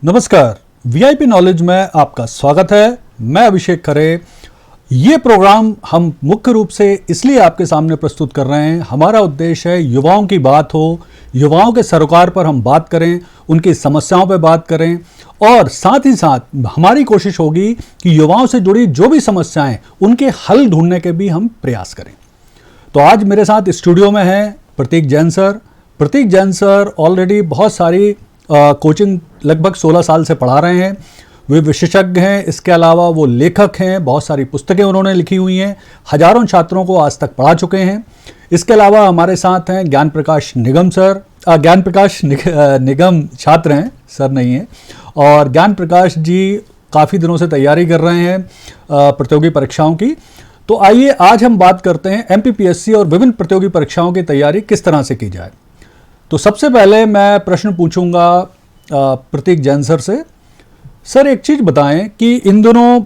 नमस्कार, VIP knowledge में आपका स्वागत है। मैं अभिषेक खरे। ये प्रोग्राम हम मुख्य रूप से इसलिए आपके सामने प्रस्तुत कर रहे हैं, हमारा उद्देश्य है युवाओं की बात हो, युवाओं के सरोकार पर हम बात करें, उनकी समस्याओं पर बात करें और साथ ही साथ हमारी कोशिश होगी कि युवाओं से जुड़ी जो भी समस्याएं उनके हल ढूंढने के भी हम प्रयास करें। तो आज मेरे साथ स्टूडियो में हैं प्रतीक जैन सर। प्रतीक जैन सर ऑलरेडी बहुत सारी कोचिंग लगभग 16 साल से पढ़ा रहे हैं। वे विशेषज्ञ हैं, इसके अलावा वो लेखक हैं, बहुत सारी पुस्तकें उन्होंने लिखी हुई हैं, हजारों छात्रों को आज तक पढ़ा चुके हैं। इसके अलावा हमारे साथ हैं ज्ञान प्रकाश निगम सर। ज्ञान प्रकाश निगम छात्र हैं, सर नहीं हैं। और ज्ञान प्रकाश जी काफ़ी दिनों से तैयारी कर रहे हैं प्रतियोगी परीक्षाओं की। तो आइए आज हम बात करते हैं एमपीपीएससी और विभिन्न प्रतियोगी परीक्षाओं की तैयारी किस तरह से की जाए। तो सबसे पहले मैं प्रश्न पूछूंगा प्रतीक जैन सर से। सर, एक चीज़ बताएं कि इन दिनों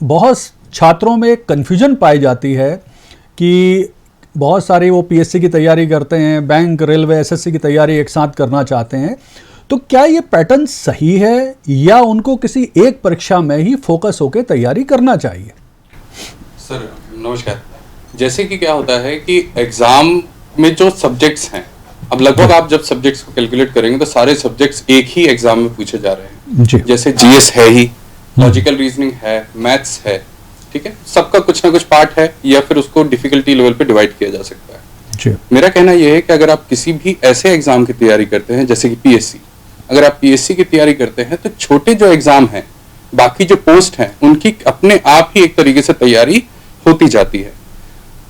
बहुत छात्रों में एक कन्फ्यूजन पाई जाती है कि बहुत सारे वो पीएससी की तैयारी करते हैं, बैंक, रेलवे, एसएससी की तैयारी एक साथ करना चाहते हैं। तो क्या ये पैटर्न सही है या उनको किसी एक परीक्षा में ही फोकस होकर तैयारी करना चाहिए? सर नमस्कार। जैसे कि क्या होता है कि एग्जाम में जो सब्जेक्ट्स हैं, अब लगभग आप जब सब्जेक्ट्स को कैलकुलेट करेंगे तो सारे सब्जेक्ट्स एक ही एग्जाम में पूछे जा रहे हैं जी। जैसे जीएस है ही, लॉजिकल रीजनिंग है, मैथ्स है, ठीक है, सबका कुछ ना कुछ पार्ट है या फिर उसको डिफिकल्टी लेवल पे डिवाइड किया जा सकता है जी। मेरा कहना यह है कि अगर आप किसी भी ऐसे एग्जाम की तैयारी करते हैं जैसे कि पीएससी, अगर आप पीएससी की तैयारी करते हैं तो छोटे जो एग्जाम हैं, बाकी जो पोस्ट हैं, उनकी अपने आप ही एक तरीके से तैयारी होती जाती है।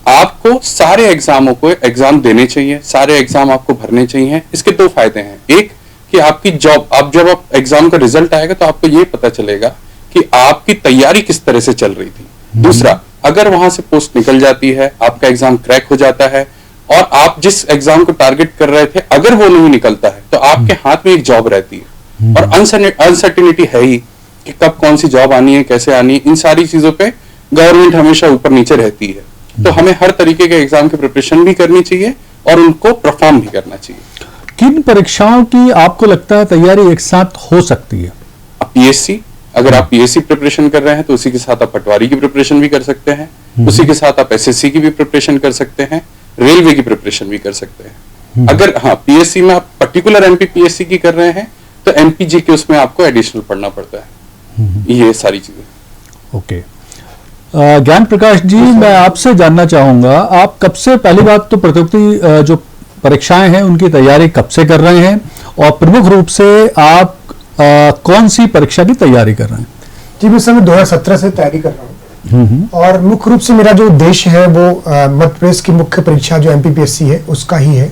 आपको सारे एग्जामों को एग्जाम देने चाहिए, सारे एग्जाम आपको भरने चाहिए। इसके दो फायदे हैं। एक कि आपकी जॉब, अब जब आप एग्जाम का रिजल्ट आएगा तो आपको ये पता चलेगा कि आपकी तैयारी किस तरह से चल रही थी। दूसरा, अगर वहां से पोस्ट निकल जाती है, आपका एग्जाम क्रैक हो जाता है और आप जिस एग्जाम को टारगेट कर रहे थे अगर वो नहीं निकलता है तो आपके हाथ में एक जॉब रहती है। और अनसर्टिनिटी है ही कि कब कौन सी जॉब आनी है, कैसे आनी है, इन सारी चीजों पे गवर्नमेंट हमेशा ऊपर नीचे रहती है। तो हमें हर तरीके के एग्जाम की प्रिपरेशन भी करनी चाहिए और उनको परफॉर्म भी करना चाहिए। किन परीक्षाओं की आपको लगता है तैयारी एक साथ हो सकती है? पीएससी, अगर आप पीएससी प्रिपरेशन कर रहे हैं तो उसी के साथ आप पटवारी की प्रिपरेशन भी कर सकते हैं, उसी के साथ आप एसएससी की भी प्रिपरेशन कर सकते हैं, रेलवे की प्रिपरेशन भी कर सकते हैं। अगर पीएससी में आप पर्टिकुलर एमपीपीएससी की कर रहे हैं तो एमपीजी के उसमें आपको एडिशनल पढ़ना पड़ता है। ये सारी चीजें। ओके। ज्ञान प्रकाश जी, मैं आपसे जानना चाहूंगा, आप कब से, पहली बात तो प्रतियोगी जो परीक्षाएं हैं उनकी तैयारी कब से कर रहे हैं और प्रमुख रूप से आप कौन सी परीक्षा की तैयारी कर रहे हैं? जी, मैं समय 2017 से तैयारी कर रहा हूँ और मुख्य रूप से मेरा जो उद्देश्य है वो मध्य प्रदेश की मुख्य परीक्षा जो एमपीपीएससी है उसका ही है।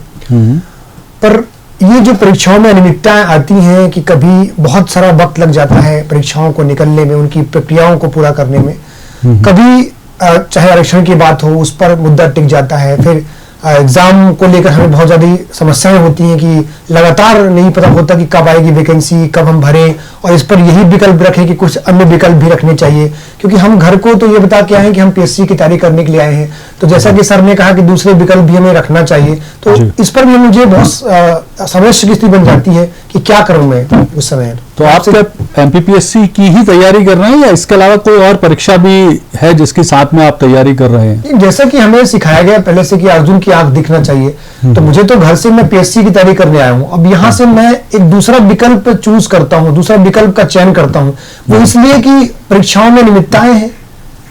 पर ये जो परीक्षाओं में अनियमितताएं आती हैं कि कभी बहुत सारा वक्त लग जाता है परीक्षाओं को निकलने में, उनकी प्रक्रियाओं को पूरा करने में। कभी चाहे आरक्षण की बात हो उस पर मुद्दा टिक जाता है, फिर एग्जाम को लेकर हमें बहुत ज़्यादा समस्याएं होती हैं कि लगातार नहीं पता होता कि कब आएगी वैकेंसी, कब हम भरें, और इस पर यही विकल्प रखें कि कुछ अन्य विकल्प भी रखने चाहिए, क्योंकि हम घर को तो ये बता के आए हैं कि हम पीएससी की तैयारी करने के लिए आए हैं। तो जैसा कि सर ने कहा कि दूसरे विकल्प भी हमें रखना चाहिए, तो इस पर भी मुझे बहुत समस्या की स्थिति बन जाती है कि क्या करूं मैं उस समय। तो आप सिर्फ एमपीपीएससी की ही तैयारी कर रहे हैं या इसके अलावा कोई और परीक्षा भी है जिसके साथ में आप तैयारी कर रहे हैं? जैसा कि हमें सिखाया गया पहले से कि अर्जुन की आंख दिखना चाहिए, तो मुझे तो घर से मैं पीएससी की तैयारी करने आया हूँ। अब यहाँ से मैं एक दूसरा विकल्प चूज करता हूँ, दूसरा विकल्प का चयन करता हूँ, वो इसलिए कि परीक्षाओं में नियमितताएं हैं,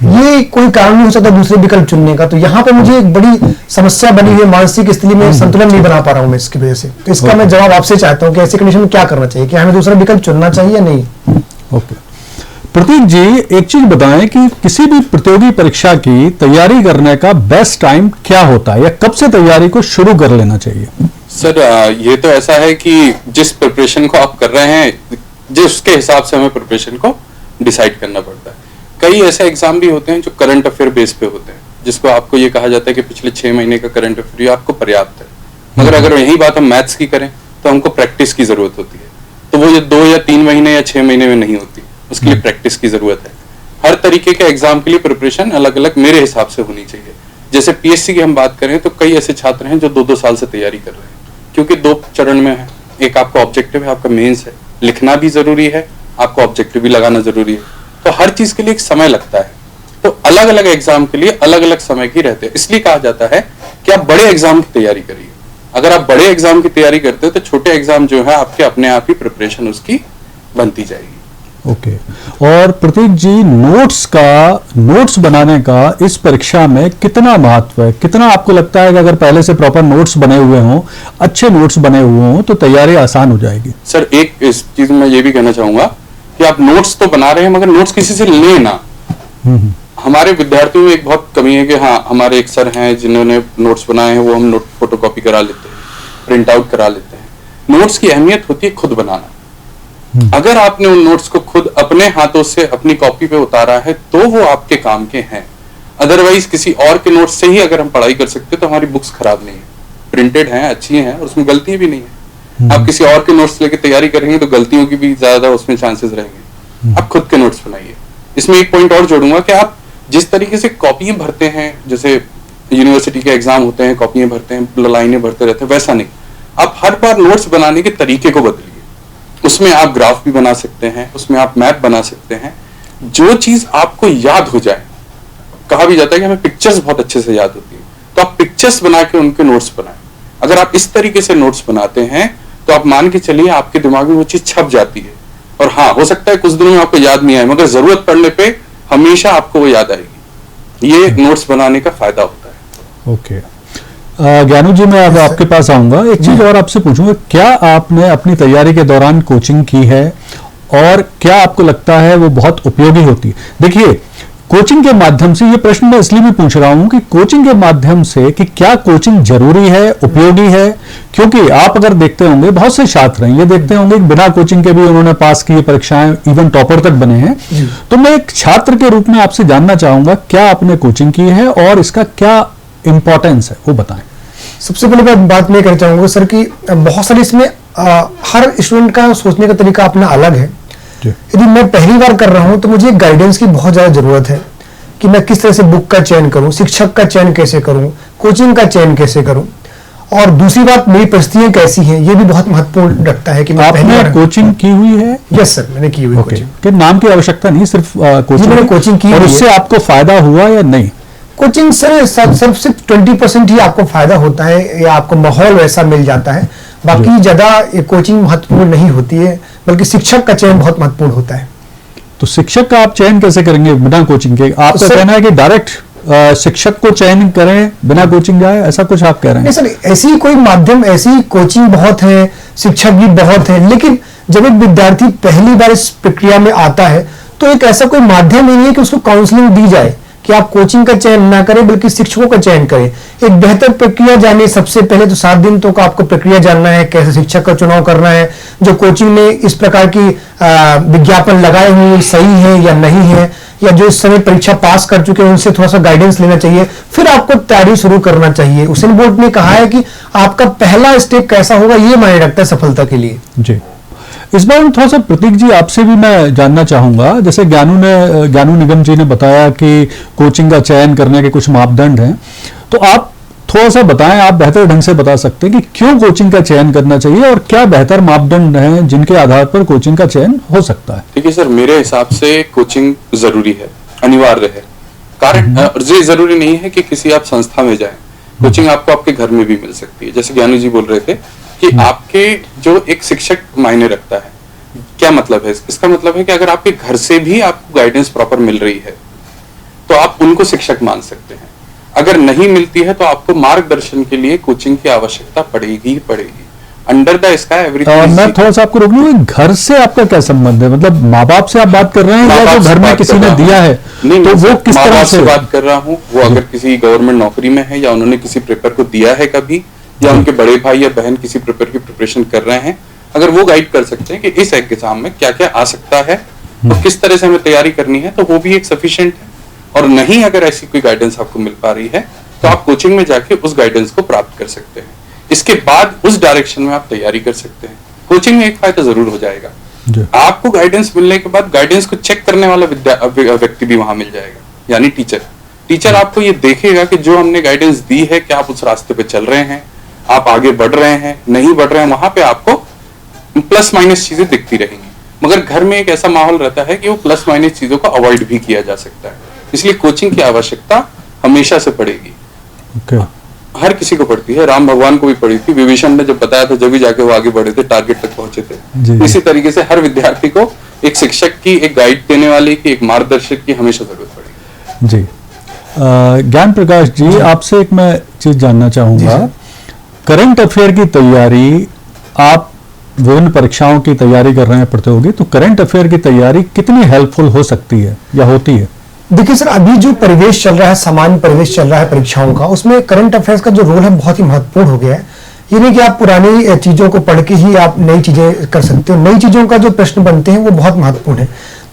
ये कोई कारण नहीं हो सकता दूसरे विकल्प चुनने का। तो यहाँ पे मुझे एक बड़ी समस्या बनी हुई, मानसिक स्थिति में संतुलन नहीं बना पा रहा हूँ मैं इसकी वजह से। तो इसका मैं जवाब आपसे चाहता हूँ कि ऐसी कंडीशन में क्या करना चाहिए, कि हमें दूसरा विकल्प चुनना चाहिए या नहीं? ओके। प्रतीक जी, एक चीज बताएं कि किसी भी प्रतियोगी परीक्षा की तैयारी करने का बेस्ट टाइम क्या होता है या कब से तैयारी को शुरू कर लेना चाहिए? सर ये तो ऐसा है कि जिस प्रिपरेशन को आप कर रहे हैं जिसके हिसाब से हमें प्रिपरेशन को डिसाइड करना पड़ता है। कई ऐसे एग्जाम भी होते हैं जो करंट अफेयर बेस पे होते हैं, जिसको आपको ये कहा जाता है कि पिछले 6 महीने का करंट अफेयर आपको पर्याप्त है। मगर अगर यही बात हम मैथ्स की करें तो हमको प्रैक्टिस की जरूरत होती है, तो वो ये 2 या 3 महीने या 6 महीने में नहीं होती, उसके लिए प्रैक्टिस की जरूरत है। हर तरीके के एग्जाम के लिए प्रिपरेशन अलग अलग मेरे हिसाब से होनी चाहिए। जैसे पीएससी की हम बात करें तो कई ऐसे छात्र हैं जो 2-2 साल से तैयारी कर रहे हैं, क्योंकि 2 चरण में है। एक आपका ऑब्जेक्टिव है, आपका मेंस है, लिखना भी जरूरी है, आपको ऑब्जेक्टिव भी लगाना जरूरी है, तो हर चीज के लिए एक समय लगता है। तो अलग अलग एग्जाम के लिए अलग अलग समय की रहते हैं, इसलिए कहा जाता है कि आप बड़े एग्जाम की तैयारी करिए। अगर आप बड़े एग्जाम की तैयारी करते हो तो छोटे एग्जाम जो है आपके अपने आप ही प्रिपरेशन उसकी बनती जाएगी। ओके। और प्रतीक जी, नोट्स बनाने का इस परीक्षा में कितना महत्व है? कितना आपको लगता है कि अगर पहले से प्रॉपर नोट्स बने हुए हों, अच्छे नोट्स बने हुए हों, तो तैयारी आसान हो जाएगी? सर, एक इस चीज में ये भी कहना चाहूंगा कि आप नोट्स तो बना रहे हैं मगर नोट्स किसी से लेना। हमारे विद्यार्थियों में एक बहुत कमी है कि हाँ, हमारे एक सर हैं जिन्होंने नोट्स बनाए हैं, वो हम नोट फोटोकॉपी करा लेते हैं, प्रिंट आउट करा लेते हैं। नोट्स की अहमियत होती है खुद बनाना। अगर आपने उन नोट्स को खुद अपने हाथों से अपनी कॉपी पे उतारा है तो वो आपके काम के हैं। अदरवाइज किसी और के नोट्स से ही अगर हम पढ़ाई कर सकते तो हमारी बुक्स खराब नहीं है, प्रिंटेड हैं, अच्छी हैं और उसमें गलतियां भी नहीं है। आप किसी और के नोट्स लेके तैयारी करेंगे तो गलतियों की भी ज्यादा उसमें चांसेस रहेंगे। आप खुद के नोट्स बनाइए। इसमें एक पॉइंट और जोड़ूंगा कि आप जिस तरीके से कॉपियां भरते हैं, जैसे यूनिवर्सिटी के एग्जाम होते हैं, कॉपियां भरते हैं, लाइनें भरते रहते हैं, वैसा नहीं। आप हर बार नोट्स बनाने के तरीके को बदलिए। उसमें आप ग्राफ भी बना सकते हैं, उसमें आप मैप बना सकते हैं, जो चीज आपको याद हो जाए। कहा भी जाता है कि हमें पिक्चर्स बहुत अच्छे से याद होती है, तो आप पिक्चर्स बना के उनके नोट्स बनाएं। अगर आप इस तरीके से नोट्स बनाते हैं तो आप मान के चलिए आपके दिमाग में वो चीज छप जाती है। और हाँ, हो सकता है कुछ दिनों में आपको याद नहीं आए मगर जरूरत पड़ने पे हमेशा आपको वो याद आएगी। ये नोट्स बनाने का फायदा होता है। ओके। ज्ञानू जी, मैं अब आपके पास आऊंगा। एक चीज और आपसे पूछूंगा, क्या आपने अपनी तैयारी के दौरान कोचिंग की है और क्या आपको लगता है वो बहुत उपयोगी होती है? देखिए, कोचिंग के माध्यम से, ये प्रश्न मैं इसलिए भी पूछ रहा हूं कि कोचिंग के माध्यम से कि क्या कोचिंग जरूरी है, उपयोगी है? क्योंकि आप अगर देखते होंगे, बहुत से छात्र हैं, ये देखते होंगे कि बिना कोचिंग के भी उन्होंने पास की परीक्षाएं, इवन टॉपर तक बने हैं। तो मैं एक छात्र के रूप में आपसे जानना चाहूंगा, क्या आपने कोचिंग की है और इसका क्या इंपॉर्टेंस है, वो बताएं। सबसे पहले मैं बात मैं कहना चाहूंगा सर कि बहुत सारी इसमें हर स्टूडेंट का सोचने का तरीका अपना अलग है। यदि मैं पहली बार कर रहा हूं तो मुझे गाइडेंस की बहुत ज्यादा जरूरत है कि मैं किस तरह से बुक का चयन करूं, शिक्षक का चयन कैसे करूं, कोचिंग का चयन कैसे करूं। और दूसरी बात, मेरी परिस्थितियां कैसी हैं, ये भी बहुत महत्वपूर्ण रखता है कि मैं आपने कोचिंग की हुई है? यस सर, मैंने की हुई कोचिंग। कि नाम की आवश्यकता नहीं, सिर्फ कोचिंग। मैंने कोचिंग की। और उससे आपको फायदा हुआ या नहीं? कोचिंग सर सिर्फ 20% ही आपको फायदा होता है या आपको माहौल वैसा मिल जाता है, बाकी ज्यादा कोचिंग महत्वपूर्ण नहीं होती है, बल्कि शिक्षक का चयन बहुत महत्वपूर्ण होता है। तो शिक्षक का आप चयन कैसे करेंगे बिना कोचिंग के? आपका कहना है कि डायरेक्ट शिक्षक को चयन करें, बिना कोचिंग जाए, ऐसा कुछ आप कह रहे हैं? सर, ऐसी कोई माध्यम, ऐसी कोचिंग बहुत है, शिक्षक भी बहुत है, लेकिन जब एक विद्यार्थी पहली बार इस प्रक्रिया में आता है तो एक ऐसा कोई माध्यम ही नहीं है कि उसको काउंसलिंग दी जाए कि आप कोचिंग का चयन ना करें बल्कि शिक्षकों का चयन करें। एक बेहतर प्रक्रिया जाने सबसे पहले तो 7 दिन तो आपको प्रक्रिया जानना है, कैसे शिक्षक का चुनाव करना है, जो कोचिंग में इस प्रकार की विज्ञापन लगाए हुए सही है या नहीं है, या जो इस समय परीक्षा पास कर चुके हैं उनसे थोड़ा सा गाइडेंस लेना चाहिए, फिर आपको तैयारी शुरू करना चाहिए। उसेन बोल्ट ने कहा है कि आपका पहला स्टेप कैसा होगा ये मायने रखता है सफलता के लिए। जी, इस बार थोड़ा सा प्रतीक जी आपसे भी मैं जानना चाहूंगा, जैसे ज्ञानू निगम जी ने बताया कि कोचिंग का चयन करने के कुछ मापदंड हैं, तो आप थोड़ा सा बताएं, आप बेहतर ढंग से बता सकते हैं कि क्यों कोचिंग का चयन करना चाहिए और क्या बेहतर मापदंड हैं जिनके आधार पर कोचिंग का चयन हो सकता है। देखिए सर, मेरे हिसाब से कोचिंग जरूरी है, अनिवार्य है। कारण ये जरूरी नहीं है कि किसी आप संस्था में जाएं, कोचिंग आपको आपके घर में भी मिल सकती है। जैसे ज्ञानू जी बोल रहे थे कि आपके जो एक शिक्षक मायने रखता है, क्या मतलब है इसका? मतलब है कि अगर आपके घर से भी आपको गाइडेंस प्रॉपर मिल रही है तो आप उनको शिक्षक मान सकते हैं। अगर नहीं मिलती है तो आपको मार्गदर्शन के लिए कोचिंग की आवश्यकता पड़ेगी। Under the sky everything. मैं थोड़ा सा आपको रोक लूं, घर से आपका क्या संबंध है? मतलब माँ बाप से आप बात कर रहे हैं या जो घर में किसी ने दिया है? नहीं, तो वो किस तरह से बात कर रहा हूँ? वो अगर किसी गवर्नमेंट नौकरी में है या उन्होंने किसी पेपर को दिया है कभी, या उनके बड़े भाई या बहन किसी पेपर की प्रिपरेशन कर रहे हैं, अगर वो गाइड कर सकते हैं कि इस एग्जाम में क्या क्या आ सकता है और किस तरह से हमें तैयारी करनी है, तो वो भी एक सफिशिएंट है। और नहीं, अगर ऐसी कोई गाइडेंस आपको मिल पा रही है तो आप कोचिंग में जाके उस गाइडेंस को प्राप्त कर सकते हैं। इसके बाद उस डायरेक्शन में आप तैयारी कर सकते हैं। कोचिंग में एक फायदा जरूर हो जाएगा, आपको गाइडेंस मिलने के बाद गाइडेंस को चेक करने वाला व्यक्ति भी वहां मिल जाएगा, यानी टीचर आपको ये देखेगा कि जो हमने गाइडेंस दी है क्या आप उस रास्ते पे चल रहे हैं, आप आगे बढ़ रहे हैं, नहीं बढ़ रहे हैं, वहां पे आपको प्लस माइनस चीजें दिखती रहेंगी, मगर घर में एक ऐसा माहौल रहता है कि वो प्लस माइनस चीजों को अवॉइड भी किया जा सकता है। इसलिए कोचिंग की आवश्यकता हमेशा से पड़ेगी। ओके। हर किसी को पड़ती है, राम भगवान को भी पड़ी थी, विभीषण ने जब बताया था जब भी जाके वो आगे बढ़े थे, टारगेट तक पहुंचे जी। थे। इसी तरीके से हर विद्यार्थी को एक शिक्षक की, एक गाइड देने वाले की, एक मार्गदर्शक की हमेशा जरूरत पड़ेगी। जी। ज्ञान प्रकाश जी, आपसे एक मैं चीज जानना चाहूंगा, करंट अफेयर की तैयारी, आप विभिन्न परीक्षाओं की तैयारी कर रहे हैं प्रतियोगी, तो करंट अफेयर की तैयारी कितनी हेल्पफुल हो सकती है या होती है? देखिए सर, अभी जो परिवेश चल रहा है, सामान्य परिवेश चल रहा है परीक्षाओं का, उसमें करंट अफेयर्स का जो रोल है बहुत ही महत्वपूर्ण हो गया है। ये नहीं कि आप पुरानी चीजों को पढ़ के ही आप नई चीजें कर सकते हो, नई चीजों का जो प्रश्न बनते हैं वो बहुत महत्वपूर्ण है।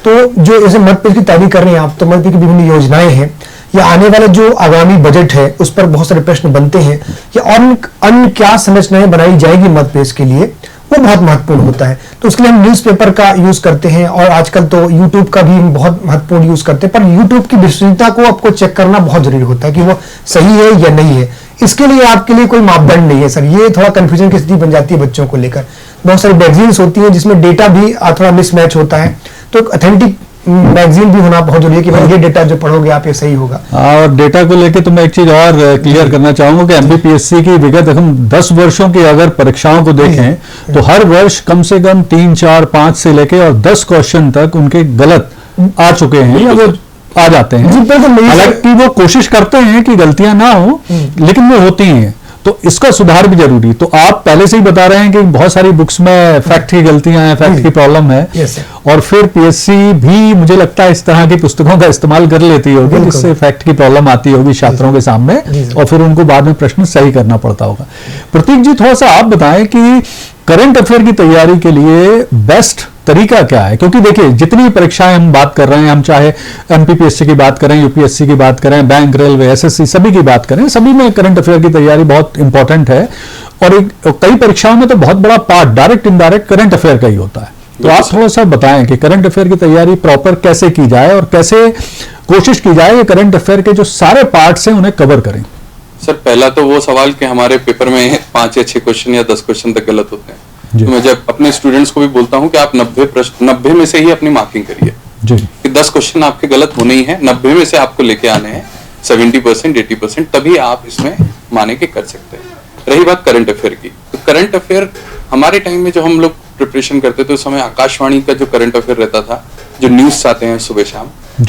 तो जो जैसे मध्य प्रदेश की तैयारी कर रहे हैं आप, तो मध्य प्रदेश की विभिन्न योजनाएं हैं या आने वाले जो आगामी बजट है उस पर बहुत सारे प्रश्न बनते हैं, या और अन्य क्या संरचनाएं बनाई जाएगी मध्य प्रदेश के लिए, वो बहुत महत्वपूर्ण होता है। तो उसके लिए हम न्यूज़पेपर का यूज करते हैं, और आजकल तो यूट्यूब का भी हम बहुत महत्वपूर्ण यूज करते हैं। पर यूट्यूब की विश्वसनीयता को आपको चेक करना बहुत जरूरी होता है कि वो सही है या नहीं है। इसके लिए आपके लिए कोई मापदंड नहीं है सर, ये थोड़ा कंफ्यूजन की स्थिति बन जाती है बच्चों को लेकर। बहुत सारी मैगजीन्स होती हैं जिसमें डेटा भी थोड़ा मिसमैच होता है, तो ऑथेंटिक मैगजीन भी होना बहुत जरूरी है कि भाई ये डेटा जो पढ़ोगे आप ये सही होगा। और डेटा को लेके तो मैं एक चीज और क्लियर करना चाहूंगा कि एमपीपीएससी की विगत हम 10 वर्षों की अगर परीक्षाओं को देखें तो हर वर्ष कम से कम 3, 4, 5 से लेके और 10 क्वेश्चन तक उनके गलत आ चुके हैं या वो आ जाते हैं। हालांकि वो कोशिश करते हैं कि गलतियां ना हो, लेकिन वो होती हैं, तो इसका सुधार भी जरूरी। तो आप पहले से ही बता रहे हैं कि बहुत सारी बुक्स में फैक्ट की गलतियां हैं, फैक्ट की प्रॉब्लम है, और फिर पीएससी भी मुझे लगता है इस तरह की पुस्तकों का इस्तेमाल कर लेती होगी जिससे फैक्ट की प्रॉब्लम आती होगी छात्रों के सामने, और फिर उनको बाद में प्रश्न सही करना पड़ता होगा। प्रतीक जी, थोड़ा सा आप बताएं कि करंट अफेयर की तैयारी के लिए बेस्ट तरीका क्या है? क्योंकि देखिए, जितनी परीक्षाएं हम बात कर रहे हैं, हम चाहे एमपीपीएससी की बात करें, यूपीएससी की बात करें, बैंक, रेलवे, एसएससी, सभी की बात करें, सभी में करंट अफेयर की तैयारी बहुत इंपॉर्टेंट है। और कई परीक्षाओं में तो बहुत बड़ा part direct indirect current affair का ही होता है। तो आप थोड़ा सा बताएं कि करंट अफेयर की तैयारी प्रॉपर कैसे की जाए और कैसे कोशिश की जाए कि करंट अफेयर के जो सारे पार्ट्स हैं उन्हें कवर करें। सर, पहला तो वो सवाल कि हमारे पेपर में 5 या 6 क्वेश्चन या 10 क्वेश्चन तक गलत होते हैं, तो मैं जब अपने स्टूडेंट्स को भी बोलता हूं कि आप 90 में से ही अपनी मार्किंग करिए जी, कि 10 क्वेश्चन आपके गलत होने ही हैं, 90 में से आपको लेके आने हैं 70%, 80%, तभी आप इसमें माने के कर सकते हैं। रही बात करंट अफेयर की, तो करंट अफेयर हमारे टाइम में जो हम लोग प्रिपरेशन करते थे उस समय आकाशवाणी का जो करंट अफेयर रहता था, जो न्यूज आते हैं सुबह शाम,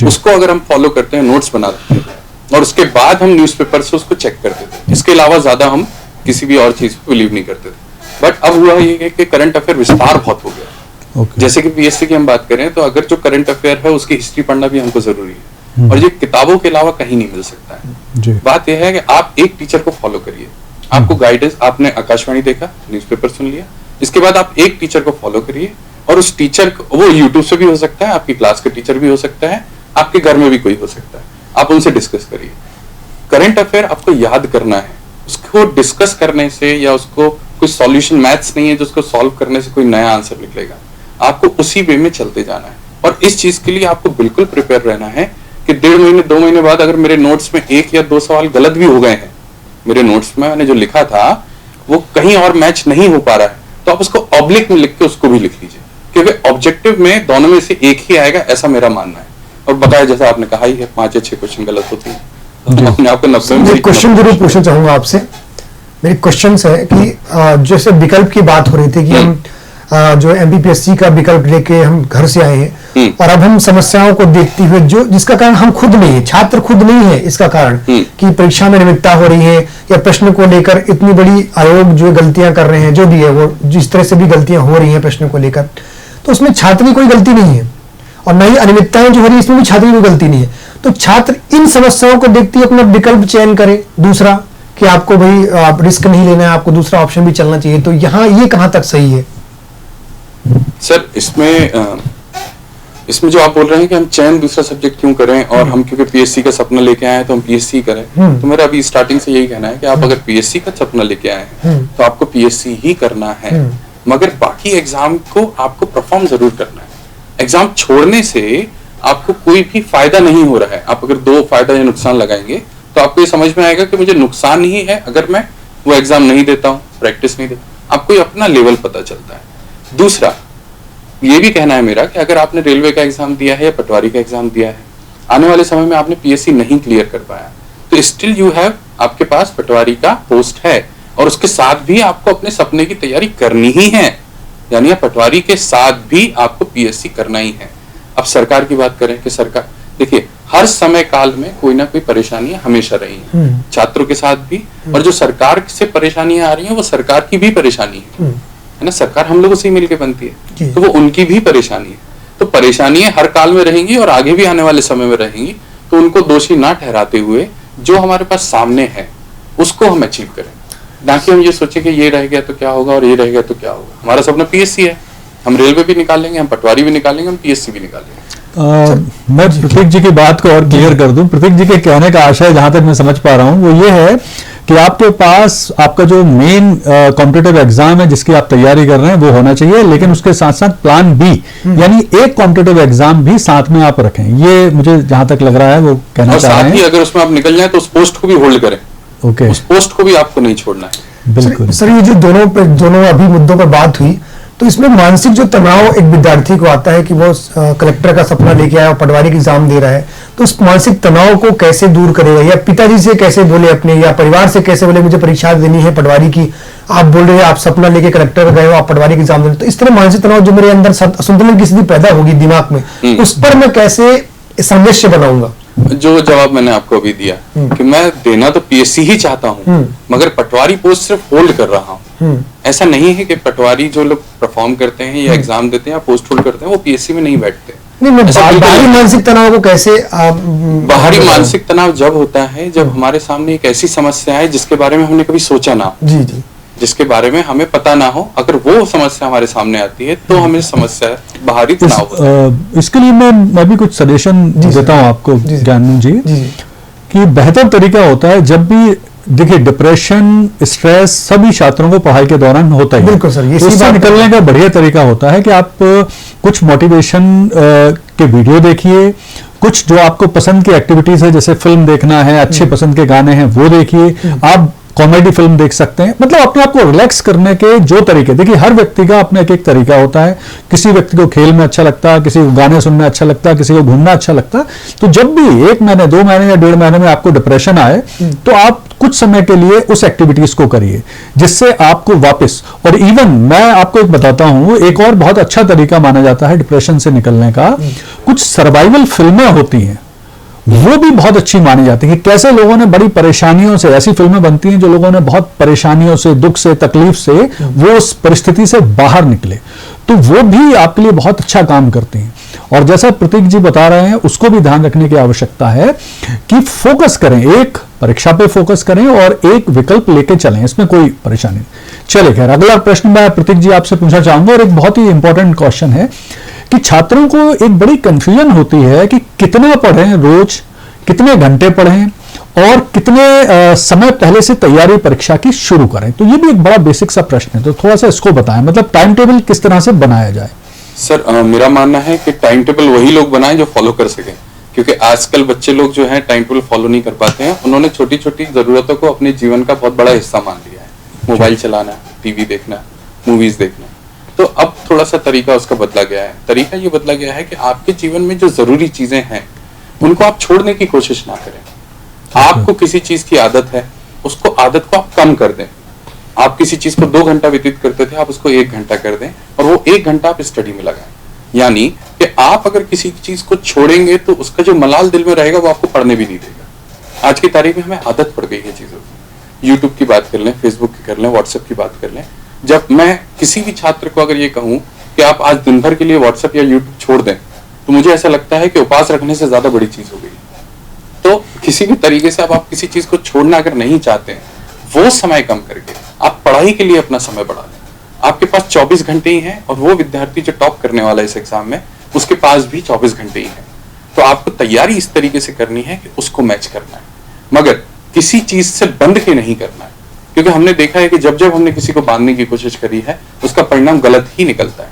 उसको अगर हम फॉलो करते हैं, नोट्स बनाते हैं और उसके बाद हम न्यूज़पेपर से उसको चेक करते थे। इसके अलावा ज्यादा हम किसी भी और चीज पे बिलीव नहीं करते थे। बट अब हुआ ये है कि करंट अफेयर विस्तार बहुत हो गया। जैसे कि पीएससी की हम बात करें तो अगर जो करंट अफेयर है उसकी हिस्ट्री पढ़ना भी हमको जरूरी है, और ये किताबों के अलावा कहीं नहीं मिल सकता है। बात यह है कि आप एक टीचर को फॉलो करिए, आपको गाइडेंस, आपने आकाशवाणी देखा, न्यूज़पेपर सुन लिया, इसके बाद आप एक टीचर को फॉलो करिए, और उस टीचर को, वो यूट्यूब से भी हो सकता है, आपकी क्लास के टीचर भी हो सकता है, आपके घर में भी कोई हो सकता है, आप उनसे डिस्कस करिए। करंट अफेयर आपको याद करना है, उसको डिस्कस करने से या उसको कोई सॉल्यूशन, मैथ्स नहीं है जो उसको सॉल्व करने से कोई नया आंसर निकलेगा, आपको उसी वे में चलते जाना है। और इस चीज के लिए आपको बिल्कुल प्रिपेयर रहना है कि 1.5 महीने 2 महीने बाद अगर मेरे नोट्स में 1 या 2 सवाल गलत भी हो गए हैं, मेरे नोट्स में मैंने जो लिखा था वो कहीं और मैच नहीं हो पा रहा है, तो आप उसको ऑब्लिक में लिख के उसको भी लिख लीजिए, क्योंकि ऑब्जेक्टिव में दोनों में से एक ही आएगा, ऐसा मेरा मानना है। और बताया जैसा आपने कहा ही है, 5 या 6 क्वेश्चन गलत होते हैं, तो अपने आप को 90 में क्वेश्चन जरूर पूछना चाहूंगा आपसे। मेरे क्वेश्चन है कि जैसे विकल्प की बात हो रही थी कि हम जो एमपीपीएससी का विकल्प लेके हम घर से आए हैं, और अब हम समस्याओं को देखते हुए जो जिसका कारण हम खुद नहीं है, छात्र खुद नहीं है इसका कारण कि परीक्षा में अनियमितता हो रही है या प्रश्न को लेकर इतनी बड़ी आयोग जो गलतियां कर रहे हैं, जो भी है वो जिस तरह से भी गलतियां हो रही हैं प्रश्न को लेकर, तो उसमें छात्र की कोई गलती नहीं है, और न ही अनियमितताएं जो हो रही है इसमें भी छात्र की कोई गलती नहीं है। तो छात्र इन समस्याओं को देखते हुए अपना विकल्प चयन करे दूसरा, कि आपको भाई आप रिस्क नहीं लेना है, आपको दूसरा ऑप्शन भी चलना चाहिए, तो यहाँ ये कहाँ तक सही है? सर, इसमें जो आप बोल रहे हैं कि हम चयन दूसरा सब्जेक्ट क्यों करें, और हम क्योंकि पीएससी का सपना लेके आए हैं तो हम पीएससी करें, तो मेरा अभी स्टार्टिंग से यही कहना है कि आप अगर पीएससी का सपना लेके आए हैं तो आपको पीएससी ही करना है, मगर बाकी एग्जाम को आपको परफॉर्म जरूर करना है। एग्जाम छोड़ने से आपको कोई भी फायदा नहीं हो रहा है। आप अगर 2 फायदा या नुकसान लगाएंगे तो आपको ये समझ में आएगा कि मुझे नुकसान ही है अगर मैं वो एग्जाम नहीं देता हूँ, प्रैक्टिस नहीं देता। आपको अपना लेवल पता चलता है। दूसरा ये भी कहना है मेरा कि अगर आपने रेलवे का एग्जाम दिया है या पटवारी का एग्जाम दिया है, आने वाले समय में आपने पीएससी नहीं क्लियर कर पाया, तो स्टिल यू हैव, आपके पास पटवारी का पोस्ट है और उसके साथ भी आपको अपने सपने की तैयारी करनी ही है, यानी पटवारी के साथ भी आपको पीएससी करना ही है। अब सरकार की बात करें कि सरकार, देखिए हर समय काल में कोई ना कोई परेशानियां हमेशा रही हैं, छात्रों के साथ भी, और जो सरकार से परेशानियां आ रही हैं वो सरकार की भी परेशानी है ना, सरकार हम लोगों से ही मिलकर बनती है, तो वो उनकी भी परेशानी है। तो परेशानियां हर काल में रहेंगी और आगे भी आने वाले समय में रहेंगी, तो उनको दोषी ना ठहराते हुए जो हमारे पास सामने है उसको हम अचीव करें, ना कि हम ये सोचें कि ये रह गया तो क्या होगा और ये रह गया तो क्या होगा। हमारा सपना पीएससी है, हम रेलवे भी निकालेंगे, हम पटवारी भी निकालेंगे, हम पीएससी भी निकालेंगे। मैं प्रतीक जी की बात को और क्लियर कर दूं। प्रतीक जी के कहने का आशय जहां तक मैं समझ पा रहा हूं वो ये है कि आपके पास आपका जो मेन कॉम्पिटिटिव एग्जाम है जिसकी आप तैयारी कर रहे हैं वो होना चाहिए, लेकिन उसके साथ साथ प्लान बी यानी एक कॉम्पिटिटिव एग्जाम भी साथ में आप रखें, ये मुझे जहां तक लग रहा है वो कहना चाह रहे हैं। अगर उसमें आप निकल जाए तो उस पोस्ट को भी होल्ड करें, ओके, उस पोस्ट को भी आपको नहीं छोड़ना है। बिल्कुल सर, ये जो दोनों अभी मुद्दों पर बात हुई, तो इसमें मानसिक जो तनाव एक विद्यार्थी को आता है कि वो कलेक्टर का सपना लेके आया और पटवारी की एग्जाम दे रहा है, तो उस मानसिक तनाव को कैसे दूर करेगा, या पिताजी से कैसे बोले अपने, या परिवार से कैसे बोले मुझे परीक्षा देनी है पटवारी की, आप बोल रहे हैं आप सपना लेके कलेक्टर गए हो, आप पटवारी की एग्जाम दे रहे हो, तो इस तरह मानसिक तनाव जो मेरे अंदर असंतुलन की स्थिति पैदा होगी दिमाग में, उस पर मैं कैसे सामंजस्य बनाऊंगा? जो जवाब मैंने आपको अभी दिया कि मैं देना तो पीएससी ही चाहता हूँ, मगर पटवारी पोस्ट सिर्फ होल्ड कर रहा हूँ। ऐसा नहीं है कि पटवारी जो लोग परफॉर्म करते हैं या एग्जाम देते हैं या पोस्ट होल्ड करते हैं वो पीएससी में नहीं बैठते। नहीं, मैं बाहरी मानसिक तनाव को कैसे बाहरी मानसिक तनाव जब होता है जब हमारे सामने एक ऐसी समस्या है जिसके बारे में हमने कभी सोचा ना, जी जी, जिसके बारे में हमें पता ना हो, अगर वो समस्या हमारे सामने आती है तो हमें समस्या बाहरी तनाव। इसके लिए मैं भी कुछ सजेशन देता हूँ आपको ज्ञानू जी, कि बेहतर तरीका होता है जब भी देखिए डिप्रेशन स्ट्रेस सभी छात्रों को पढ़ाई के दौरान होता है, बिल्कुल सर, ये इससे निकलने का बढ़िया तरीका होता है कि आप कुछ मोटिवेशन के वीडियो देखिए, कुछ जो आपको पसंद की एक्टिविटीज है जैसे फिल्म देखना है, अच्छे पसंद के गाने हैं वो देखिए, आप कॉमेडी फिल्म देख सकते हैं, मतलब अपने आप को रिलैक्स करने के जो तरीके, देखिए हर व्यक्ति का अपना एक एक तरीका होता है, किसी व्यक्ति को खेल में अच्छा लगता है, किसी को गाने सुनना अच्छा लगता है, किसी को घूमना अच्छा लगता है। तो जब भी 1 महीने 2 महीने या 1.5 महीने में आपको डिप्रेशन आए तो आप कुछ समय के लिए उस एक्टिविटीज को करिए जिससे आपको वापस, और इवन मैं आपको एक बताता हूं, एक और बहुत अच्छा तरीका माना जाता है डिप्रेशन से निकलने का, कुछ सर्वाइवल फिल्में होती हैं वो भी बहुत अच्छी मानी जाती है कि कैसे लोगों ने बड़ी परेशानियों से, ऐसी फिल्में बनती हैं जो लोगों ने बहुत परेशानियों से, दुख से, तकलीफ से वो उस परिस्थिति से बाहर निकले, तो वो भी आपके लिए बहुत अच्छा काम करती हैं। और जैसा प्रतीक जी बता रहे हैं उसको भी ध्यान रखने की आवश्यकता है कि फोकस करें, एक परीक्षा पे फोकस करें और एक विकल्प लेके चलें, इसमें कोई परेशानी नहीं। चलिए खैर, अगला प्रश्न मैं प्रतीक जी आपसे पूछना चाहूंगा और एक बहुत ही इंपॉर्टेंट क्वेश्चन है कि छात्रों को एक बड़ी कंफ्यूजन होती है कि कितना पढ़ें रोज, कितने घंटे पढ़ें और कितने समय पहले से तैयारी परीक्षा की शुरू करें। तो ये भी एक बड़ा बेसिक सा प्रश्न है, तो थोड़ा सा इसको बताएं, मतलब टाइम टेबल किस तरह से बनाया जाए। सर मेरा मानना है कि टाइम टेबल वही लोग बनाएं जो फॉलो कर सकें, क्योंकि आजकल बच्चे लोग जो हैं टाइम टेबल फॉलो नहीं कर पाते हैं। उन्होंने छोटी छोटी जरूरतों को अपने जीवन का बहुत बड़ा हिस्सा मान लिया है, मोबाइल चलाना, टीवी देखना, मूवीज देखना। तो अब थोड़ा सा तरीका उसका बदला गया है। तरीका ये बदला गया है कि आपके जीवन में जो जरूरी चीजें हैं उनको आप छोड़ने की कोशिश ना करें। आपको किसी चीज की आदत है, उसको आदत को आप कम कर दें। आप किसी चीज को 2 घंटा व्यतीत करते थे, आप उसको 1 घंटा कर दें और वो 1 घंटा आप स्टडी में लगाएं। यानी कि आप अगर किसी चीज को छोड़ेंगे तो उसका जो मलाल दिल में रहेगा वो आपको पढ़ने भी नहीं देगा। आज की तारीख में हमें आदत पड़ गई है चीजों की। यूट्यूब की बात कर लें, फेसबुक की कर लें, व्हाट्सएप की बात कर लें। जब मैं किसी भी छात्र को अगर ये कहूं कि आप आज दिन भर के लिए व्हाट्सएप या यूट्यूब छोड़ दें, तो मुझे ऐसा लगता है कि उपवास रखने से ज्यादा बड़ी चीज हो गई। तो किसी भी तरीके से अब आप किसी चीज को छोड़ना अगर नहीं चाहते हैं, वो समय कम करके आप पढ़ाई के लिए अपना समय बढ़ा लें। आपके पास 24 घंटे ही हैं और वो विद्यार्थी जो टॉप करने वाला है इस एग्जाम में, उसके पास भी 24 घंटे ही हैं। तो आपको तैयारी इस तरीके से करनी है कि उसको मैच करना है, मगर किसी चीज से बंध के नहीं करना है। क्योंकि हमने देखा है कि जब जब हमने किसी को बांधने की कोशिश करी है उसका परिणाम गलत ही निकलता है।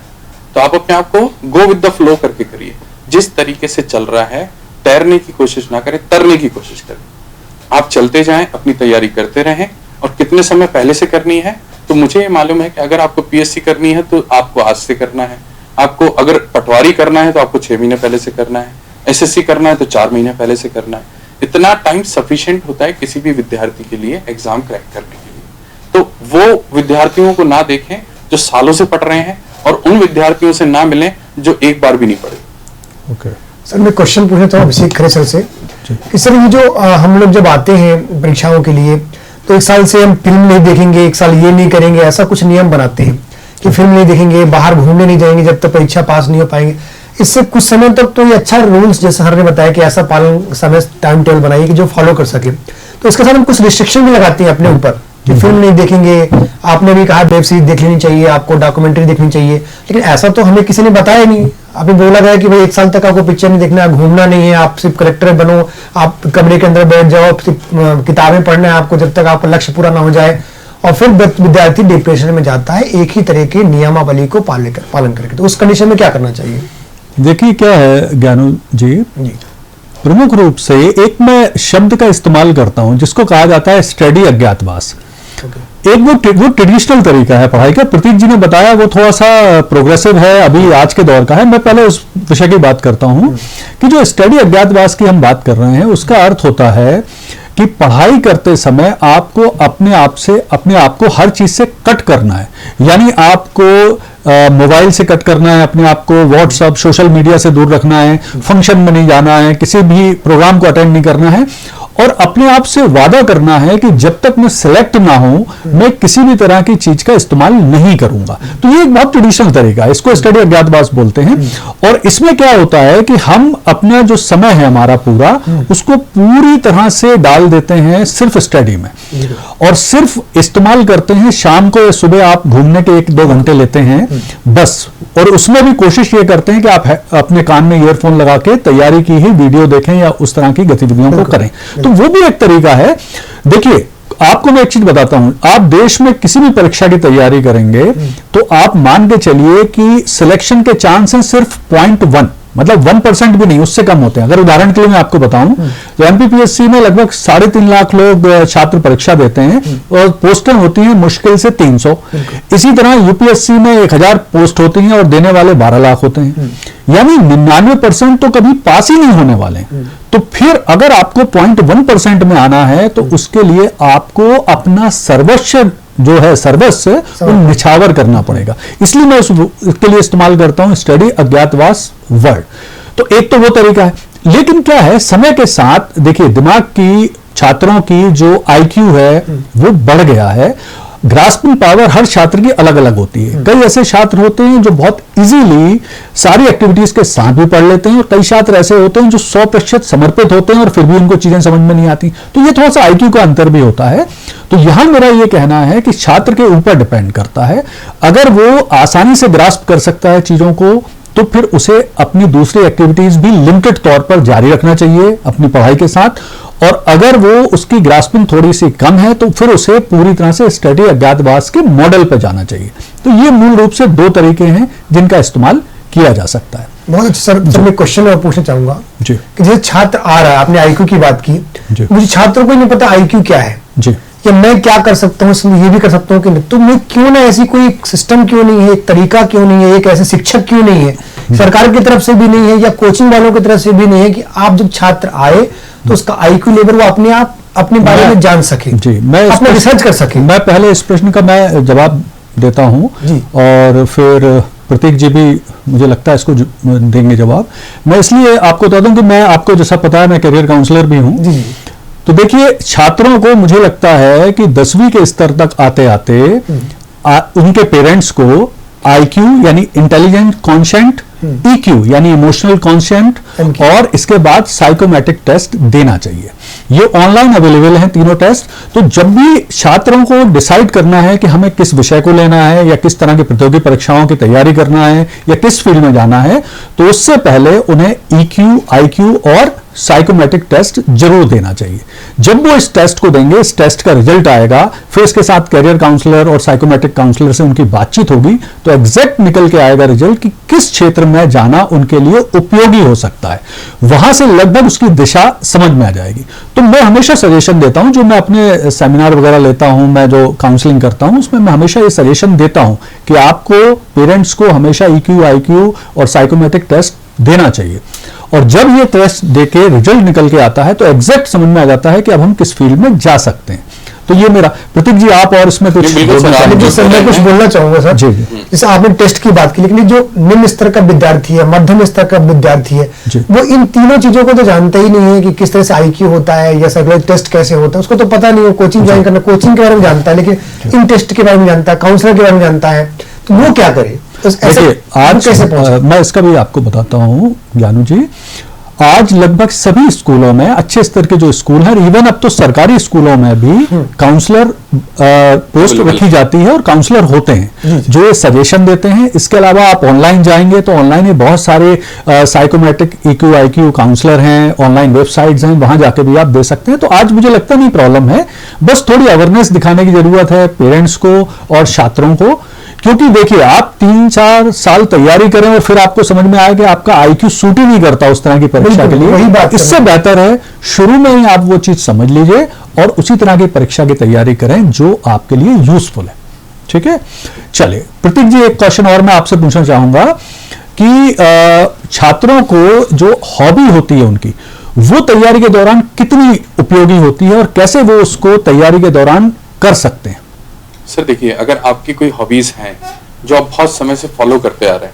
तो आप अपने आप को गो विद द फ्लो करके करिए। जिस तरीके से चल रहा है तैरने की कोशिश ना करें, तरने की कोशिश करें। आप चलते जाएं, अपनी तैयारी करते रहें और कितने समय पहले से करनी है तो तो मुझे ये मालूम है कि अगर आपको पीएससी करनी है तो आपको आज से करना है, आपको अगर पटवारी करना है तो आपको 6 महीने पहले से करना है, एसएससी करना है तो 4 महीने पहले से करना है। इतना टाइम सफिशिएंट होता है किसी भी विद्यार्थी के लिए एग्जाम क्रैक करने के लिए। तो वो विद्यार्थियों को ना देखें जो सालों से पढ़ रहे हैं, और उन विद्यार्थियों से ना मिलें जो एक बार भी नहीं पढ़े। ओके सर, मैं क्वेश्चन पूछना चाहूँ अभिषेक खरे सर से कि सर ये जो हम लोग जब आते हैं परीक्षाओं के लिए तो एक साल से हम फिल्म नहीं देखेंगे, एक साल ये नहीं करेंगे, ऐसा कुछ नियम बनाते हैं कि फिल्म नहीं देखेंगे, बाहर घूमने नहीं जाएंगे जब तक परीक्षा पास नहीं हो पाएंगे। इससे कुछ समय तक तो ये अच्छा रूल्स, जैसे सर ने बताया कि ऐसा पालन समय टाइम टेबल बनाइए कि जो फॉलो कर सके। तो इसके साथ हम कुछ रिस्ट्रिक्शन भी लगाते हैं अपने ऊपर कि फिल्म नहीं देखेंगे, आपने भी कहा वेब सीरीज देख लेनी चाहिए, आपको डॉक्यूमेंट्री देखनी चाहिए, लेकिन ऐसा तो हमें किसी ने बताया नहीं। आपने बोला गया कि भाई 1 साल तक आपको पिक्चर नहीं देखना, घूमना नहीं है, आप सिर्फ कलेक्टर बनो, आप कमरे के अंदर बैठ जाओ, किताबें पढ़ना है आपको जब तक आपका लक्ष्य पूरा ना हो जाए, और फिर विद्यार्थी डिप्रेशन में जाता है एक ही तरह की नियमावली को पालन करके। तो उस कंडीशन में क्या करना चाहिए? देखिए क्या है ज्ञानू जी, प्रमुख रूप से एक मैं शब्द का इस्तेमाल करता हूं जिसको कहा जाता है स्टडी अज्ञातवास। एक वो ट्रेडिशनल तरीका है पढ़ाई का, प्रतीक जी ने बताया वो थोड़ा सा प्रोग्रेसिव है, अभी आज के दौर का है। मैं पहले उस विषय की बात करता हूं कि जो स्टडी अज्ञातवास की हम बात कर रहे हैं उसका अर्थ होता है कि पढ़ाई करते समय आपको अपने आप को हर चीज से कट करना है। यानी आपको मोबाइल से कट करना है, अपने आप को व्हाट्सएप सोशल मीडिया से दूर रखना है, फंक्शन में नहीं जाना है, किसी भी प्रोग्राम को अटेंड नहीं करना है, और अपने आप से वादा करना है कि जब तक मैं सिलेक्ट ना हूं मैं किसी भी तरह की चीज का इस्तेमाल नहीं करूंगा। तो ये एक बहुत ट्रेडिशनल तरीका है, इसको स्टडी अज्ञातवास बोलते हैं। और इसमें क्या होता है कि हम अपना जो समय है हमारा पूरा, उसको पूरी तरह से डाल देते हैं सिर्फ स्टडी में, और सिर्फ इस्तेमाल करते हैं शाम को या सुबह आप घूमने के 1-2 घंटे लेते हैं बस। और उसमें भी कोशिश ये करते हैं कि आप अपने कान में ईयरफोन लगा के तैयारी की ही वीडियो देखें या उस तरह की गतिविधियों को करें। तो वो भी एक तरीका है। देखिए आपको मैं एक चीज बताता हूं, आप देश में किसी भी परीक्षा की तैयारी करेंगे तो आप मान के चलिए कि सिलेक्शन के चांस हैं सिर्फ 0.1, मतलब 1% भी नहीं, उससे कम होते हैं। अगर उदाहरण के लिए मैं आपको बताऊं तो एमपीपीएससी में लगभग 3.5 लाख लोग छात्र परीक्षा देते हैं और पोस्टें होती हैं मुश्किल से 300। इसी तरह यूपीएससी में 1000 पोस्ट होती हैं और देने वाले 12 लाख होते हैं, यानी 99% तो कभी पास ही नहीं होने वाले हैं। तो फिर अगर आपको 0.1% में आना है तो उसके लिए आपको अपना सर्वस्व जो है सर्वस्व निछावर करना पड़ेगा। इसलिए मैं उसके लिए इस्तेमाल करता हूं स्टडी अज्ञातवास वर्ड। तो एक तो वो तरीका है, लेकिन क्या है समय के साथ देखिए दिमाग की छात्रों की जो आईक्यू है वो बढ़ गया है। ग्रास्पिंग पावर हर छात्र की अलग अलग होती है। कई ऐसे छात्र होते हैं जो बहुत इजीली सारी एक्टिविटीज के साथ भी पढ़ लेते हैं, और कई छात्र ऐसे होते हैं जो 100% समर्पित होते हैं और फिर भी उनको चीजें समझ में नहीं आती। तो ये थोड़ा सा आईक्यू का अंतर भी होता है। तो यहां मेरा ये कहना है कि छात्र के ऊपर डिपेंड करता है। अगर वो आसानी से ग्रास्प कर सकता है चीजों को तो फिर उसे अपनी दूसरी एक्टिविटीज भी लिमिटेड तौर पर जारी रखना चाहिए अपनी पढ़ाई के साथ, और अगर वो उसकी ग्रास्पिंग थोड़ी सी कम है तो फिर उसे पूरी तरह से स्टडी अज्ञातवास के मॉडल पर जाना चाहिए। तो ये मूल रूप से 2 तरीके हैं जिनका इस्तेमाल किया जा सकता है। बहुत अच्छा सर, मैं क्वेश्चन और पूछना चाहूंगा जी कि जैसे छात्र आ रहा है, आपने आईक्यू की बात की, मुझे छात्रों को नहीं पता आईक्यू क्या है जी, या मैं क्या कर सकता हूँ, इसमें ये भी कर सकता हूँ कि नहीं, तो मैं क्यों ना ऐसी कोई सिस्टम क्यों नहीं है, एक तरीका क्यों नहीं है, एक ऐसे शिक्षक क्यों नहीं है, सरकार की तरफ से भी नहीं है या कोचिंग वालों की तरफ से भी नहीं है कि आप जब छात्र आए तो उसका आईक्यू लेवल वो अपने आप अपने बारे में जान सके जी, मैं अपना रिसर्च कर सके। मैं पहले इस प्रश्न का मैं जवाब देता हूं और फिर प्रतीक जी भी मुझे लगता है इसको देंगे जवाब। मैं इसलिए आपको बता दूं कि मैं आपको जैसा पता है मैं करियर काउंसलर भी हूं। तो देखिए छात्रों को मुझे लगता है कि 10वीं के स्तर तक आते आते उनके पेरेंट्स को आईक्यू यानी इंटेलिजेंट कॉन्शिएंट, ईक्यू यानी इमोशनल कॉन्शिएंट, और इसके बाद साइकोमेट्रिक टेस्ट देना चाहिए। ये ऑनलाइन अवेलेबल हैं तीनों टेस्ट। तो जब भी छात्रों को डिसाइड करना है कि हमें किस विषय को लेना है या किस तरह की प्रतियोगी परीक्षाओं की तैयारी करना है या किस फील्ड में जाना है, तो उससे पहले उन्हें ईक्यू, आईक्यू और साइकोमेट्रिक टेस्ट जरूर देना चाहिए। जब वो इस टेस्ट को देंगे, इस टेस्ट का रिजल्ट आएगा, फिर इसके साथ करियर काउंसलर और साइकोमेट्रिक काउंसलर से उनकी बातचीत होगी, तो एग्जैक्ट निकल के आएगा रिजल्ट कि किस क्षेत्र में जाना उनके लिए उपयोगी हो सकता है, वहां से लगभग उसकी दिशा समझ में आ जाएगी। तो मैं हमेशा सजेशन देता हूं, जो मैं अपने सेमिनार वगैरह लेता हूं, मैं जो काउंसलिंग करता हूं, उसमें मैं हमेशा ये सजेशन देता हूं कि आपको, पेरेंट्स को हमेशा EQ, IQ और साइकोमेट्रिक टेस्ट देना चाहिए। और जब ये टेस्ट देके रिजल्ट निकल के आता है तो एग्जैक्ट समझ में आ जाता है कि अब हम किस फील्ड में जा सकते हैं। तो ये मेरा, प्रतीक जी आप और इसमें कुछ बिल्कुल सर, आप जो सर, मैं कुछ बोलना चाहूंगा सर। जी। जैसे आपने टेस्ट की बात की, लेकिन ये जो निम्न स्तर का विद्यार्थी है, मध्यम स्तर का विद्यार्थी है, जी। वो इन तीनों चीजों को तो जानता ही नहीं है कि किस तरह से IQ होता है या साइकोलॉजी टेस्ट कैसे होता है, उसको तो पता नहीं है। कोचिंग ज्वाइन करना, कोचिंग के बारे में जानता है, लेकिन इन टेस्ट के बारे में जानता है, काउंसलर के बारे में जानता है, तो वो क्या करे? तो ऐसे देखिए, आज कैसे पहुंचे? मैं इसका भी आपको बताता हूं ज्ञानू जी। आज लगभग सभी स्कूलों में, अच्छे स्तर के जो स्कूल हैं, इवन अब तो सरकारी स्कूलों में भी काउंसलर पोस्ट रखी जाती है और काउंसलर होते हैं जो ये सजेशन देते हैं। इसके अलावा आप ऑनलाइन जाएंगे तो ऑनलाइन ही बहुत सारे साइकोमेट्रिक EQ, IQ काउंसलर हैं, ऑनलाइन वेबसाइट्स हैं, वहां जाके भी आप दे सकते हैं। तो आज मुझे लगता नहीं प्रॉब्लम है, बस थोड़ी अवेयरनेस दिखाने की जरूरत है पेरेंट्स को और छात्रों को। क्योंकि देखिए, आप 3-4 साल तैयारी करें और फिर आपको समझ में आया कि आपका IQ सूट ही नहीं करता उस तरह की परीक्षा के लिए, वही बात है। इससे बेहतर है शुरू में ही आप वो चीज समझ लीजिए और उसी तरह की परीक्षा की तैयारी करें जो आपके लिए यूजफुल है। ठीक है, चलिए प्रतीक जी, एक क्वेश्चन और मैं आपसे पूछना चाहूंगा कि छात्रों को जो हॉबी होती है उनकी, वो तैयारी के दौरान कितनी उपयोगी होती है और कैसे वो उसको तैयारी के दौरान कर सकते हैं? सर देखिए, अगर आपकी कोई हॉबीज हैं जो आप बहुत समय से फॉलो करते आ रहे हैं,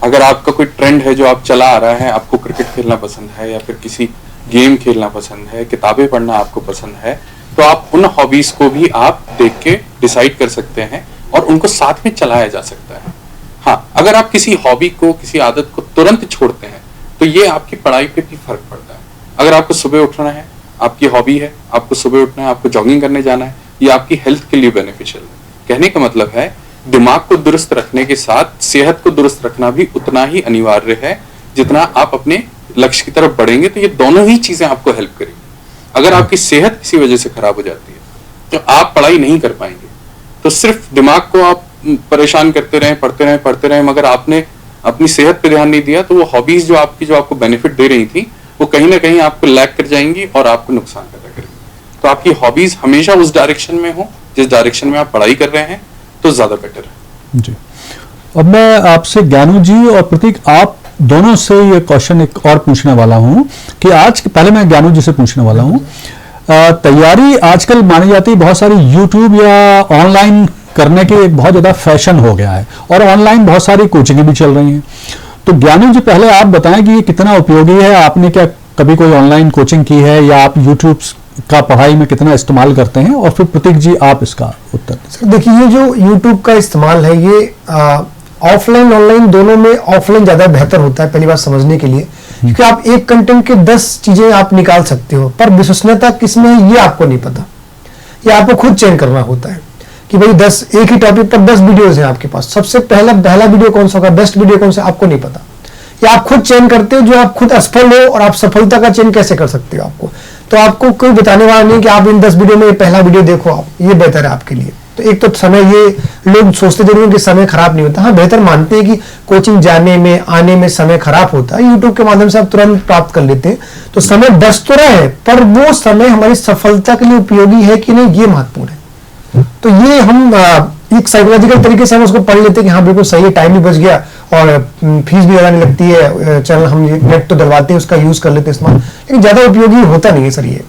अगर आपका कोई ट्रेंड है जो आप चला आ रहा है, आपको क्रिकेट खेलना पसंद है या फिर किसी गेम खेलना पसंद है, किताबें पढ़ना आपको पसंद है, तो आप उन हॉबीज को भी आप देख के डिसाइड कर सकते हैं और उनको साथ में चलाया जा सकता है। हाँ, अगर आप किसी हॉबी को, किसी आदत को तुरंत छोड़ते हैं तो ये आपकी पढ़ाई पे भी फर्क पड़ता है। अगर आपको सुबह उठना है, आपकी हॉबी है, आपको सुबह उठना है, आपको जॉगिंग करने जाना है, ये आपकी हेल्थ के लिए बेनिफिशियल है। कहने का मतलब है, दिमाग को दुरुस्त रखने के साथ सेहत को दुरुस्त रखना भी उतना ही अनिवार्य है जितना आप अपने लक्ष्य की तरफ बढ़ेंगे। तो ये दोनों ही चीजें आपको हेल्प करेंगी। अगर आपकी सेहत किसी वजह से खराब हो जाती है तो आप पढ़ाई नहीं कर पाएंगे। तो सिर्फ दिमाग को आप परेशान करते रहे, पढ़ते रहे, मगर आपने अपनी सेहत पे ध्यान नहीं दिया, तो वो हॉबीज जो आपको बेनिफिट दे रही थी, वो कहीं ना कहीं आपको लैग कर जाएंगी और आपको नुकसान पैदा करेंगी। तो आपकी हॉबीज हमेशा उस डायरेक्शन में हो जिस डायरेक्शन में आप पढ़ाई कर रहे हैं, तो ज्यादा बेटर है जी। अब मैं आपसे, ज्ञानू जी और प्रतीक, आप दोनों से ये क्वेश्चन एक और पूछने वाला हूं कि आज, पहले मैं ज्ञानू जी से पूछने वाला हूं, तैयारी आजकल मानी जाती है बहुत सारी यूट्यूब या ऑनलाइन करने के एक बहुत ज्यादा फैशन हो गया है और ऑनलाइन बहुत सारी कोचिंग भी चल रही हैं। तो ज्ञानू जी, पहले आप बताएं कि ये कितना उपयोगी है। आपने क्या कभी कोई ऑनलाइन कोचिंग की है या आप यूट्यूब का पढ़ाई में कितना इस्तेमाल करते हैं? और फिर प्रतीक जी, आप इसका उत्तर। सर देखिए, ये जो YouTube का इस्तेमाल है, ये ऑफलाइन ऑनलाइन दोनों में ऑफलाइन ज्यादा बेहतर होता है, पहली बात समझने के लिए, क्योंकि आप एक कंटेंट के 10 चीजें आप निकाल सकते हो, पर विश्वसनीयता किसमें है ये आपको नहीं पता। ये आपको खुद चयन करना होता है कि भाई 10, एक ही टॉपिक पर 10 वीडियोज हैं आपके पास, सबसे पहला वीडियो कौन सा होगा, बेस्ट वीडियो कौन सा, आपको नहीं पता। या आप खुद चयन करते हो, जो आप खुद असफल हो, और आप सफलता का चयन कैसे कर सकते हो आपको, तो आपको कोई बताने वाला नहीं कि आप इन 10 वीडियो में पहला वीडियो देखो, आप ये बेहतर है आपके लिए। तो एक तो समय, ये लोग सोचते जरूर हैं कि समय खराब नहीं होता, हाँ बेहतर मानते हैं कि कोचिंग जाने में आने में समय खराब होता है, यूट्यूब के माध्यम से आप तुरंत प्राप्त कर लेते हैं, तो समय बच तो रहा है, पर वो समय हमारी सफलता के लिए उपयोगी है कि नहीं, ये महत्वपूर्ण है। तो ये हम एक साइकोलॉजिकल तरीके से हम उसको पढ़ लेते हैं कि हाँ बिल्कुल सही है, टाइम भी बच गया और फीस भी ज्यादा नहीं लगती है, चैनल हम नेट तो डलवाते हैं, उसका यूज कर लेते हैं इस्तेमाल, लेकिन ज्यादा उपयोगी होता नहीं है सर ये।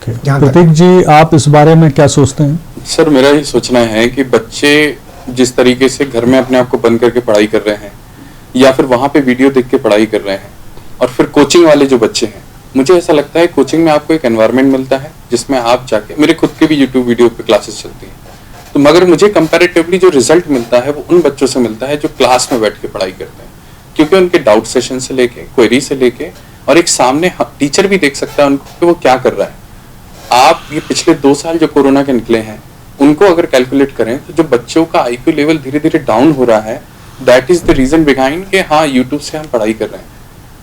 प्रतीक जी, आप इस बारे में क्या सोचते हैं? सर मेरा ये सोचना है कि बच्चे जिस तरीके से घर में अपने आप को बंद करके पढ़ाई कर रहे हैं या फिर वहां पे वीडियो देख के पढ़ाई कर रहे हैं, और फिर कोचिंग वाले जो बच्चे हैं, मुझे ऐसा लगता है कोचिंग में आपको एक एनवायरनमेंट मिलता है जिसमें आप जाके, मेरे खुद के भी यूट्यूब वीडियो पे क्लासेस चलती हैं, तो मगर मुझे कंपैरेटिवली जो रिजल्ट मिलता है वो उन बच्चों से मिलता है जो क्लास में बैठ के पढ़ाई करते हैं, क्योंकि उनके डाउट सेशन से लेके, क्वेरी से लेके, और एक सामने टीचर भी देख सकता है उनको कि वो क्या कर रहा है। आप ये पिछले 2 साल जो कोरोना के निकले हैं उनको अगर कैलकुलेट करें तो जो बच्चों का IQ लेवल धीरे धीरे डाउन हो रहा है, that is the reason behind कि हाँ यूट्यूब से हम पढ़ाई कर रहे हैं।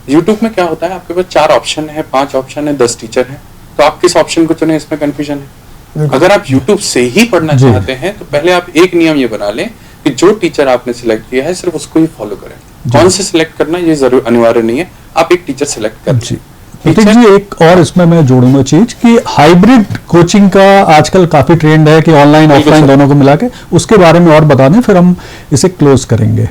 यूट्यूब में क्या होता है, आपके पास 4 ऑप्शन है, 5 ऑप्शन है, 10 टीचर हैं, तो आप किस ऑप्शन को चुने, इसमें कंफ्यूजन है। अगर आप यूट्यूब से ही पढ़ना चाहते हैं तो पहले आप एक नियम ये बना लें कि जो टीचर आपने सिलेक्ट किया है सिर्फ उसको ही फॉलो करें। कौन से सिलेक्ट करना ये जरूर अनिवार्य नहीं है, आप एक टीचर सिलेक्ट कर जी। प्रतीक जी, एक और इसमें मैं जोड़ूंगा चीज कि हाइब्रिड कोचिंग का आजकल काफी ट्रेंड है कि ऑनलाइन ऑफलाइन दोनों को मिला के, उसके बारे में और बता दें, फिर हम इसे क्लोज करेंगे।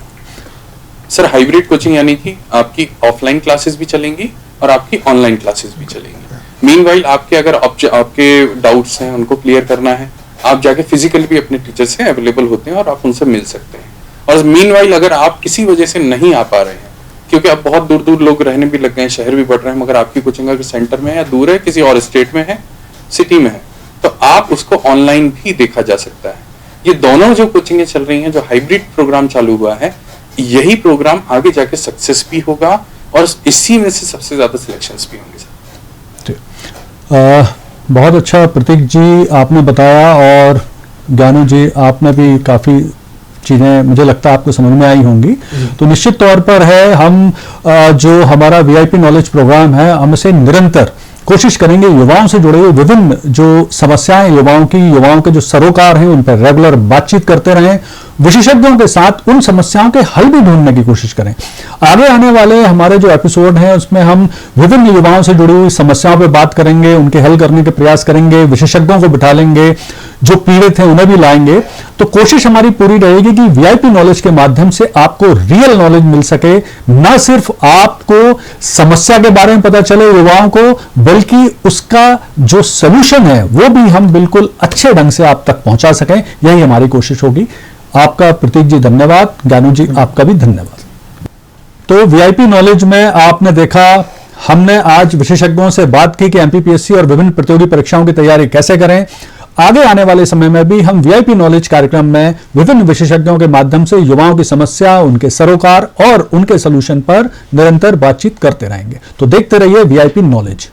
सर हाइब्रिड कोचिंग यानी कि आपकी ऑफलाइन क्लासेस भी चलेंगी और आपकी ऑनलाइन क्लासेस भी चलेंगी। मीनवाइल आपके अगर आपके डाउट्स हैं उनको क्लियर करना है, आप जाके फिजिकली भी अपने टीचर से अवेलेबल होते हैं और आप उनसे मिल सकते हैं। और मीनवाइल अगर आप किसी वजह से नहीं आ पा रहे हैं, क्योंकि अब बहुत दूर दूर लोग रहने भी लग गए हैं, शहर भी बढ़ रहे हैं, मगर आपकी कोचिंग अगर सेंटर में है या दूर है, किसी और स्टेट में है, सिटी में है, तो आप उसको ऑनलाइन भी देखा जा सकता है। ये दोनों जो कोचिंगें चल रही हैं, जो हाइब्रिड प्रोग्राम चालू हुआ है, यही प्रोग्राम आगे जाके सक्सेस भी होगा और इसी में से सबसे ज्यादा सिलेक्शंस भी होंगे। बहुत अच्छा प्रतीक जी आपने बताया, और ज्ञानू जी आपने भी काफी चीजें मुझे लगता है आपको समझ में आई होंगी। तो निश्चित तौर पर है, हम जो हमारा वीआईपी नॉलेज प्रोग्राम है, हम इसे निरंतर कोशिश करेंगे युवाओं से जुड़े हुए विभिन्न जो समस्याएं युवाओं के जो सरोकार हैं, उन पर रेगुलर बातचीत करते रहें, विशेषज्ञों के साथ उन समस्याओं के हल भी ढूंढने की कोशिश करें। आगे आने वाले हमारे जो एपिसोड हैं उसमें हम विभिन्न युवाओं से जुड़ी हुई समस्याओं पर बात करेंगे, उनके हल करने के प्रयास करेंगे, विशेषज्ञों को बिठा लेंगे, जो पीड़ित हैं उन्हें भी लाएंगे। तो कोशिश हमारी पूरी रहेगी कि वीआईपी नॉलेज के माध्यम से आपको रियल नॉलेज मिल सके, न सिर्फ आपको समस्या के बारे में पता चले युवाओं को, बल्कि उसका जो सॉल्यूशन है वो भी हम बिल्कुल अच्छे ढंग से आप तक पहुंचा सकें। यही हमारी कोशिश होगी। आपका प्रतीक जी धन्यवाद, ज्ञानू जी आपका भी धन्यवाद। तो वीआईपी नॉलेज में आपने देखा, हमने आज विशेषज्ञों से बात की कि एमपीपीएससी और विभिन्न प्रतियोगी परीक्षाओं की तैयारी कैसे करें। आगे आने वाले समय में भी हम वीआईपी नॉलेज कार्यक्रम में विभिन्न विशेषज्ञों के माध्यम से युवाओं की समस्या, उनके सरोकार और उनके सॉल्यूशन पर निरंतर बातचीत करते रहेंगे। तो देखते रहिए वीआईपी नॉलेज।